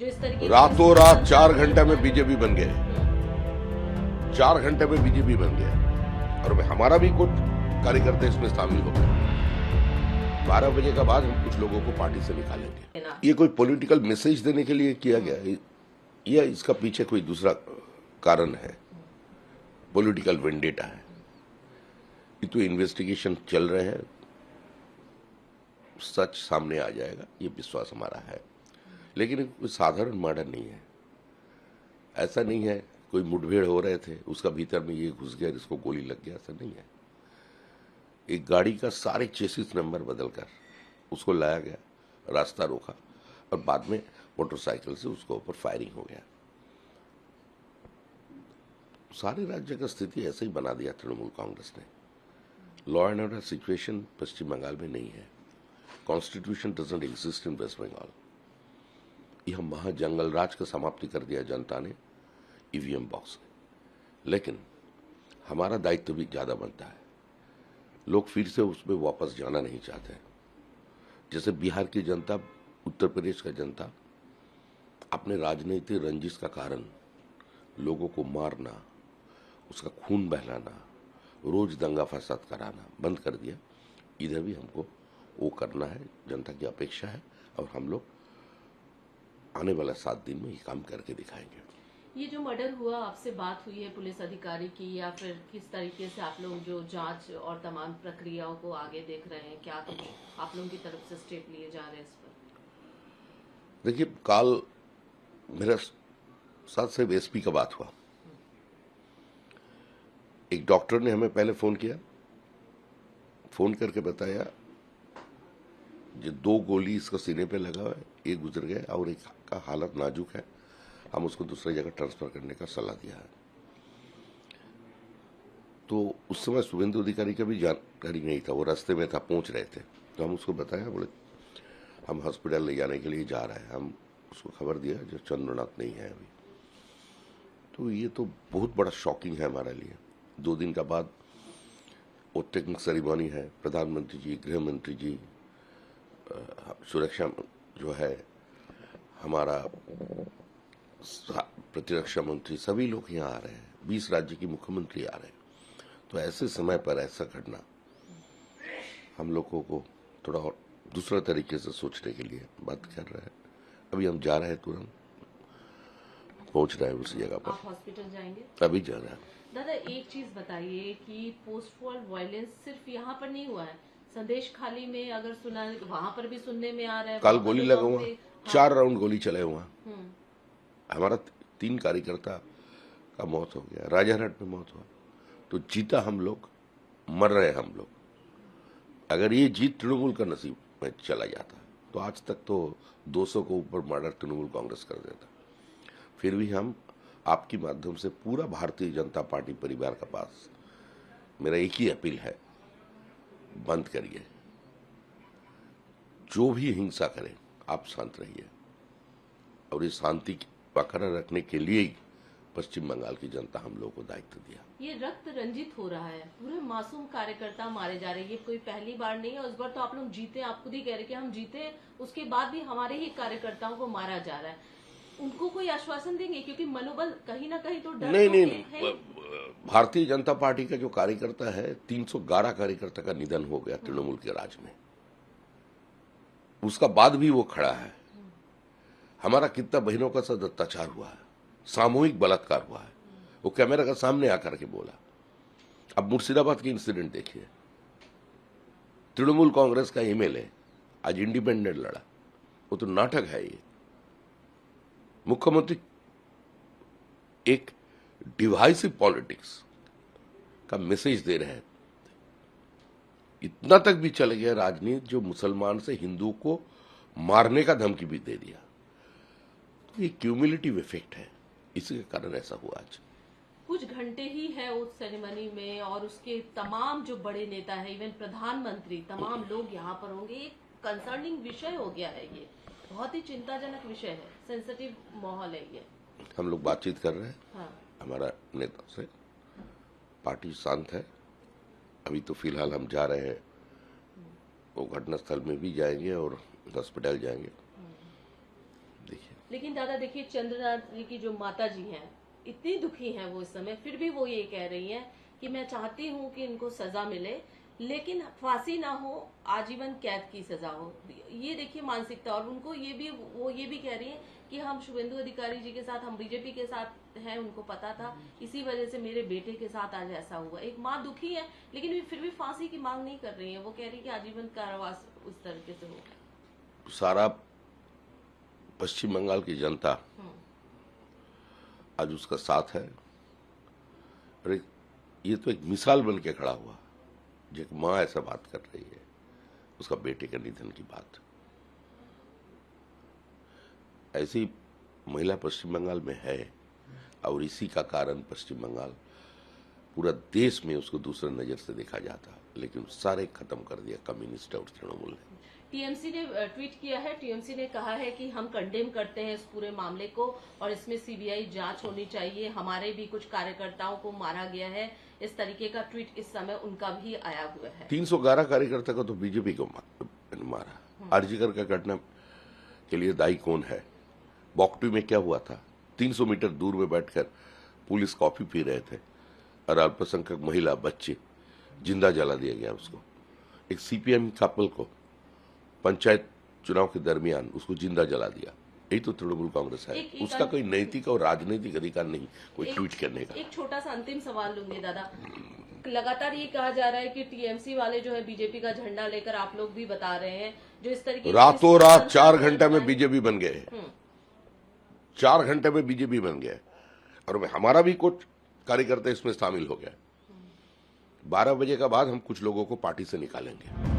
जो इस तरीके रातों रात 4 घंटे में बीजेपी बन गए, 4 घंटे में बीजेपी बन गया। और हमारा भी कुछ कार्यकर्ता इसमें शामिल हो गए। 12 बजे के बाद हम कुछ लोगों को पार्टी से निकालेंगे। ये कोई पॉलिटिकल मैसेज देने के लिए किया गया है या इसका पीछे कोई दूसरा कारण है? पॉलिटिकल वेंडेटा है? ये तो इन्वेस्टिगेशन चल रहे हैं, सच सामने आ जाएगा, ये विश्वास हमारा है। लेकिन कोई साधारण मर्डर नहीं है। ऐसा नहीं है कोई मुठभेड़ हो रहे थे, उसका भीतर में ये घुस गया, इसको गोली लग गया, ऐसा नहीं है। एक गाड़ी का सारे चेसिस नंबर बदलकर उसको लाया गया, रास्ता रोका और बाद में मोटरसाइकिल से उसको ऊपर फायरिंग हो गया। सारे राज्य का स्थिति ऐसे ही बना दिया तृणमूल कांग्रेस ने। Law and order situation Paschim Bengal में नहीं है। Constitution doesn't exist in West Bengal. यह महाजंगल राज का समाप्ति कर दिया जनता ने ईवीएम बॉक्स में। लेकिन हमारा दायित्व भी ज्यादा बनता है। लोग फिर से उसमें वापस जाना नहीं चाहते। जैसे बिहार की जनता, उत्तर प्रदेश का जनता अपने राजनीतिक रंजिश का कारण लोगों को मारना, उसका खून बहलाना, रोज दंगा फसाद कराना बंद कर दिया। इधर भी हमको वो करना है, जनता की अपेक्षा है और हम लोग आने वाला 7 दिन में ये काम करके दिखाएंगे। ये जो मर्डर हुआ, आपसे बात हुई है पुलिस अधिकारी की, या फिर किस तरीके से आप लोग जो जांच और तमाम प्रक्रियाओं को आगे देख रहे हैं, क्या कुछ आप लोगों की तरफ से स्टेप लिए जा रहे हैं इस पर? देखिए, कल मेरा साथ से एसपी का बात हुआ। एक डॉक्टर ने हमें पहले फोन किया, फोन करके बताया जो 2 गोली इसको सीने पे लगा हुआ है, एक गुजर गया और एक का हालत नाजुक है, हम उसको दूसरी जगह ट्रांसफर करने का सलाह दिया है। तो उस समय शुभेंदु अधिकारी का भी जानकारी नहीं था, वो रास्ते में था, पहुंच रहे थे। तो हम उसको बताया, बोले हम हॉस्पिटल ले जाने के लिए जा रहे हैं। हम उसको खबर दिया जो चंद्रनाथ नहीं है अभी। तो ये तो बहुत बड़ा शॉकिंग है हमारे लिए। 2 दिन का बाद ओटिंग सेरेमनी है, प्रधानमंत्री जी, गृह मंत्री जी, सुरक्षा जो है हमारा प्रतिरक्षा मंत्री, सभी लोग यहाँ आ रहे हैं, 20 राज्य की मुख्यमंत्री आ रहे हैं। तो ऐसे समय पर ऐसा घटना हम लोगों को थोड़ा और दूसरा तरीके से सोचने के लिए बात कर रहे हैं। अभी हम जा रहे हैं, तुरंत पहुंच रहे हैं उसी जगह पर। आप हॉस्पिटल जाएंगे? अभी जा रहे हैं। दादा, एक चीज बताइए कि पोस्ट वॉर वायलेंस सिर्फ यहाँ पर नहीं हुआ है, संदेश खाली में अगर सुना, वहाँ पर भी सुनने में आ रहा है। कल गोली लगा हुआ, 4 राउंड गोली चले हुआ। हमारा 3 कार्यकर्ता का मौत हो गया, राजारहाट में मौत हुआ। तो जीता हम लोग, मर रहे हम लोग। अगर ये जीत तृणमूल का नसीब में चला जाता तो आज तक तो 200 को ऊपर मर्डर तृणमूल कांग्रेस कर देता। फिर भी हम आपके माध्यम से पूरा भारतीय जनता पार्टी परिवार के पास मेरा एक ही अपील है, बंद करिए। जो भी हिंसा करे, आप शांत रहिए। और इस शांति बरकरार रखने के लिए ही पश्चिम बंगाल की जनता हम लोगों को दायित्व दिया। ये रक्त रंजित हो रहा है, पूरे मासूम कार्यकर्ता मारे जा रहे हैं। ये कोई पहली बार नहीं है। उस बार तो आप लोग जीते, आप खुद ही कह रहे कि हम जीते, उसके बाद भी हमारे ही कार्यकर्ताओं को मारा जा रहा है। उनको कोई आश्वासन देंगे? क्योंकि मनोबल कहीं ना कहीं तो डर नहीं, भारतीय जनता पार्टी का जो कार्यकर्ता है, 311 कार्यकर्ता का निधन हो गया तृणमूल के राज में। उसका बाद भी वो खड़ा है। हमारा कितना बहनों का साथ अत्याचार हुआ है, सामूहिक बलात्कार हुआ है, वो कैमरा का सामने आकर के बोला। अब मुर्शिदाबाद की इंसिडेंट देखिए, तृणमूल कांग्रेस का एमएलए आज इंडिपेंडेंट लड़ा, वो तो नाटक है। ये मुख्यमंत्री एक डिवाइसिव पॉलिटिक्स का मैसेज दे रहे हैं। इतना तक भी चले गया राजनीति, जो मुसलमान से हिंदू को मारने का धमकी भी दे दिया। तो ये क्यूमुलेटिव इफेक्ट है, इसी के कारण ऐसा हुआ। आज कुछ घंटे ही है उस सेरेमनी में और उसके तमाम जो बड़े नेता है, इवन प्रधानमंत्री, तमाम लोग यहाँ पर होंगे। एक कंसर्निंग विषय हो गया है, ये बहुत ही चिंताजनक विषय है, सेंसिटिव माहौल है ये। हम लोग बातचीत कर रहे हैं। हाँ। हमारा नेता से, पार्टी शांत है। अभी तो फिलहाल हम जा रहे हैं, वो घटनास्थल में भी जाएंगे और हॉस्पिटल जाएंगे। देखिए। लेकिन दादा देखिए, चंद्रनाथ जी की जो माता जी हैं, इतनी दुखी हैं वो इस समय, फिर भी वो ये कह रही हैं कि मैं चाहती हूँ कि इनको सजा मिले, लेकिन फांसी ना हो, आजीवन कैद की सजा हो। ये देखिए मानसिकता। और उनको वो ये भी कह रही हैं कि हम शुभेंदु अधिकारी जी के साथ, हम बीजेपी के साथ हैं, उनको पता था, इसी वजह से मेरे बेटे के साथ आज ऐसा हुआ। एक माँ दुखी है, लेकिन फिर भी फांसी की मांग नहीं कर रही है। वो कह रही है कि आजीवन कारावास उस तरीके से हो। सारा पश्चिम बंगाल की जनता आज उसका साथ है। अरे ये तो एक मिसाल बन के खड़ा हुआ, जो एक माँ ऐसा बात कर रही है, उसका बेटे के निधन की बात। ऐसी महिला पश्चिम बंगाल में है, और इसी का कारण पश्चिम बंगाल पूरा देश में उसको दूसरे नजर से देखा जाता, लेकिन सारे खत्म कर दिया कम्युनिस्ट और तृणमूल ने। टीएमसी ने ट्वीट किया है। टीएमसी ने कहा है कि हम कंडेम करते हैं इस पूरे मामले को, और इसमें सीबीआई जांच होनी चाहिए। हमारे भी कुछ कार्यकर्ताओं को मारा गया है। इस तरीके का ट्वीट इस समय उनका भी आया हुआ है। 311 कार्यकर्ता को तो बीजेपी को मारा। आरजीकर का घटना के लिए दायी कौन है? बॉक्टी में क्या हुआ था? 300 मीटर दूर में बैठकर पुलिस कॉफी पी रहे थे, और अल्पसंख्यक महिला, बच्चे, जिंदा जला दिया गया उसको। एक सीपीएम कपल को पंचायत चुनाव के दरमियान उसको जिंदा जला दिया। यही तो तृणमूल कांग्रेस है। उसका कोई नैतिक और राजनीतिक अधिकार नहीं कोई ट्वीट करने का। एक छोटा सा अंतिम सवाल लूंगी दादा। लगातार ये कहा जा रहा है कि टीएमसी वाले जो है बीजेपी का झंडा लेकर, आप लोग भी बता रहे हैं, जो इस तरीके रातों रात 4 घंटे में बीजेपी बन गए। 4 घंटे में बीजेपी बन गया, और हमारा भी कुछ कार्यकर्ता इसमें शामिल हो गया। 12 बजे के बाद हम कुछ लोगों को पार्टी से निकालेंगे।